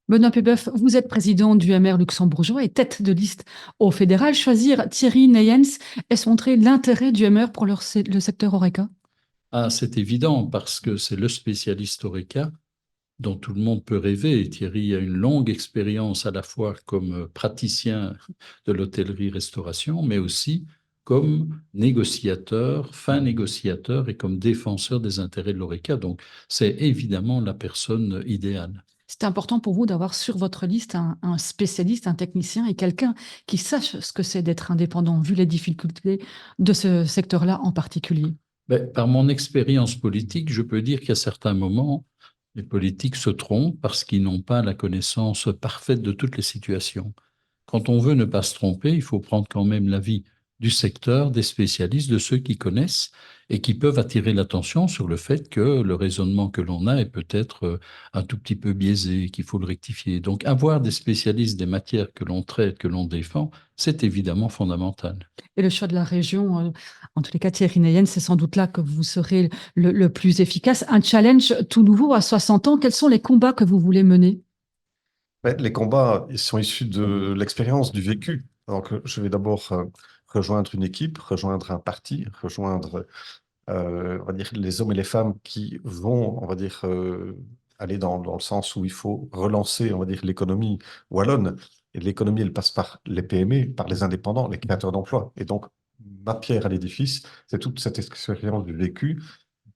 Benoît Pébeuf, vous êtes président du MR luxembourgeois et tête de liste au fédéral. Choisir Thierry Neyens, est-ce montrer l'intérêt du MR pour le secteur Horeca? Ah, c'est évident parce que c'est le spécialiste Horeca dont tout le monde peut rêver. Et Thierry a une longue expérience à la fois comme praticien de l'hôtellerie-restauration, mais aussi comme négociateur, fin négociateur et comme défenseur des intérêts de l'Horeca. Donc, c'est évidemment la personne idéale. C'est important pour vous d'avoir sur votre liste un spécialiste, un technicien et quelqu'un qui sache ce que c'est d'être indépendant, vu les difficultés de ce secteur-là en particulier. Ben, par mon expérience politique, je peux dire qu'à certains moments, les politiques se trompent parce qu'ils n'ont pas la connaissance parfaite de toutes les situations. Quand on veut ne pas se tromper, il faut prendre quand même l'avis du secteur, des spécialistes, de ceux qui connaissent et qui peuvent attirer l'attention sur le fait que le raisonnement que l'on a est peut-être un tout petit peu biaisé, qu'il faut le rectifier. Donc, avoir des spécialistes des matières que l'on traite, que l'on défend, c'est évidemment fondamental. Et le choix de la région, en tous les cas, Thierry Neyens, c'est sans doute là que vous serez le plus efficace. Un challenge tout nouveau à 60 ans. Quels sont les combats que vous voulez mener? Ouais, les combats, ils sont issus de l'expérience, du vécu. Donc, je vais d'abord rejoindre une équipe, rejoindre un parti, rejoindre, on va dire, les hommes et les femmes qui vont, on va dire, aller dans le sens où il faut relancer, on va dire, l'économie wallonne. Et l'économie, elle passe par les PME, par les indépendants, les créateurs d'emplois. Et donc, ma pierre à l'édifice, c'est toute cette expérience du vécu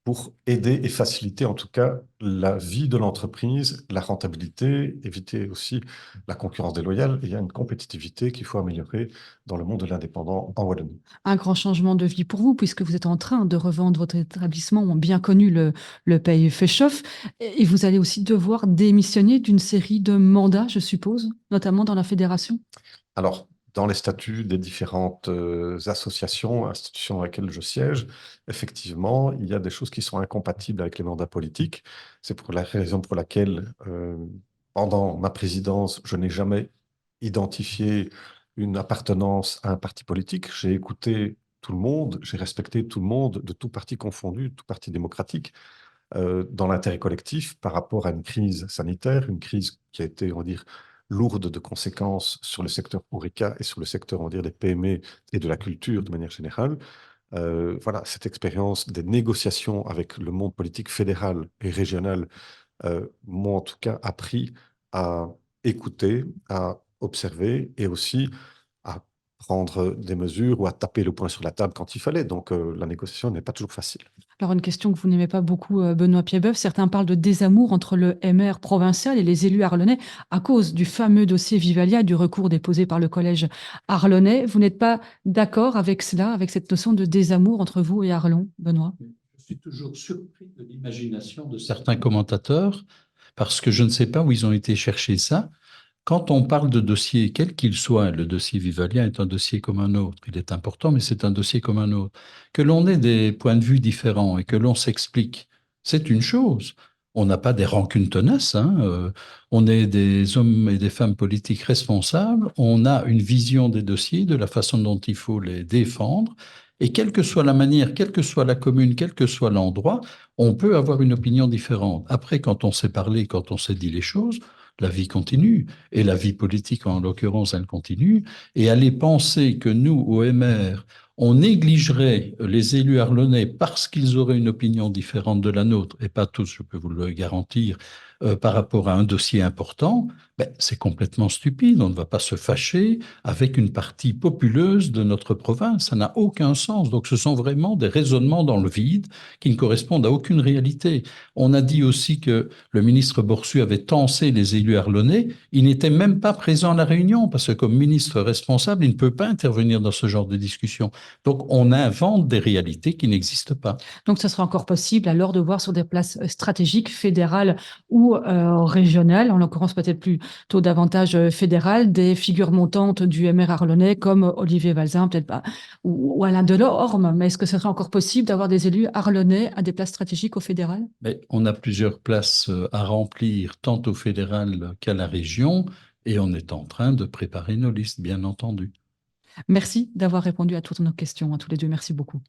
pour aider et faciliter en tout cas la vie de l'entreprise, la rentabilité, éviter aussi la concurrence déloyale. Et il y a une compétitivité qu'il faut améliorer dans le monde de l'indépendant en Wallonie. Un grand changement de vie pour vous, puisque vous êtes en train de revendre votre établissement, bien connu, le Pays Féchoff, et vous allez aussi devoir démissionner d'une série de mandats, je suppose, notamment dans la fédération. Alors, dans les statuts des différentes associations, institutions dans lesquelles je siège, effectivement, il y a des choses qui sont incompatibles avec les mandats politiques. C'est pour la raison pour laquelle, pendant ma présidence, je n'ai jamais identifié une appartenance à un parti politique. J'ai écouté tout le monde, j'ai respecté tout le monde, de tout parti confondu, tout parti démocratique, dans l'intérêt collectif par rapport à une crise sanitaire, une crise qui a été, on va dire, lourde de conséquences sur le secteur Horeca et sur le secteur, on va dire, des PME et de la culture de manière générale. Voilà, cette expérience des négociations avec le monde politique fédéral et régional m'ont en tout cas appris à écouter, à observer et aussi à prendre des mesures ou à taper le poing sur la table quand il fallait. Donc la négociation n'est pas toujours facile. Alors, une question que vous n'aimez pas beaucoup, Benoît Piedboeuf, certains parlent de désamour entre le MR provincial et les élus arlonnais à cause du fameux dossier Vivalia, du recours déposé par le collège arlonnais. Vous n'êtes pas d'accord avec cela, avec cette notion de désamour entre vous et Arlon, Benoît? Je suis toujours surpris de l'imagination de certains commentateurs parce que je ne sais pas où ils ont été chercher ça. Quand on parle de dossier, quel qu'il soit, le dossier Vivalia est un dossier comme un autre. Il est important, mais c'est un dossier comme un autre. Que l'on ait des points de vue différents et que l'on s'explique, c'est une chose. On n'a pas des rancunes tenaces, hein. On est des hommes et des femmes politiques responsables. On a une vision des dossiers, de la façon dont il faut les défendre. Et quelle que soit la manière, quelle que soit la commune, quel que soit l'endroit, on peut avoir une opinion différente. Après, quand on s'est parlé, quand on s'est dit les choses, la vie continue. Et la vie politique, en l'occurrence, elle continue. Et aller penser que nous, au MR, on négligerait les élus arlonnais parce qu'ils auraient une opinion différente de la nôtre, et pas tous, je peux vous le garantir, par rapport à un dossier important, ben, c'est complètement stupide. On ne va pas se fâcher avec une partie populeuse de notre province. Ça n'a aucun sens. Donc ce sont vraiment des raisonnements dans le vide qui ne correspondent à aucune réalité. On a dit aussi que le ministre Borsu avait tensé les élus arlonnais. Il n'était même pas présent à la réunion parce que comme ministre responsable, il ne peut pas intervenir dans ce genre de discussion. Donc on invente des réalités qui n'existent pas. Donc, ce sera encore possible alors de voir sur des places stratégiques, fédérales ou régionales, en l'occurrence peut-être plutôt davantage fédérales, des figures montantes du MR arlonnais comme Olivier Valzin, peut-être pas, ou Alain Delorme. Mais est-ce que ce sera encore possible d'avoir des élus arlonnais à des places stratégiques au fédéral? Mais on a plusieurs places à remplir, tant au fédéral qu'à la région, et on est en train de préparer nos listes, bien entendu. Merci d'avoir répondu à toutes nos questions, à tous les deux. Merci beaucoup.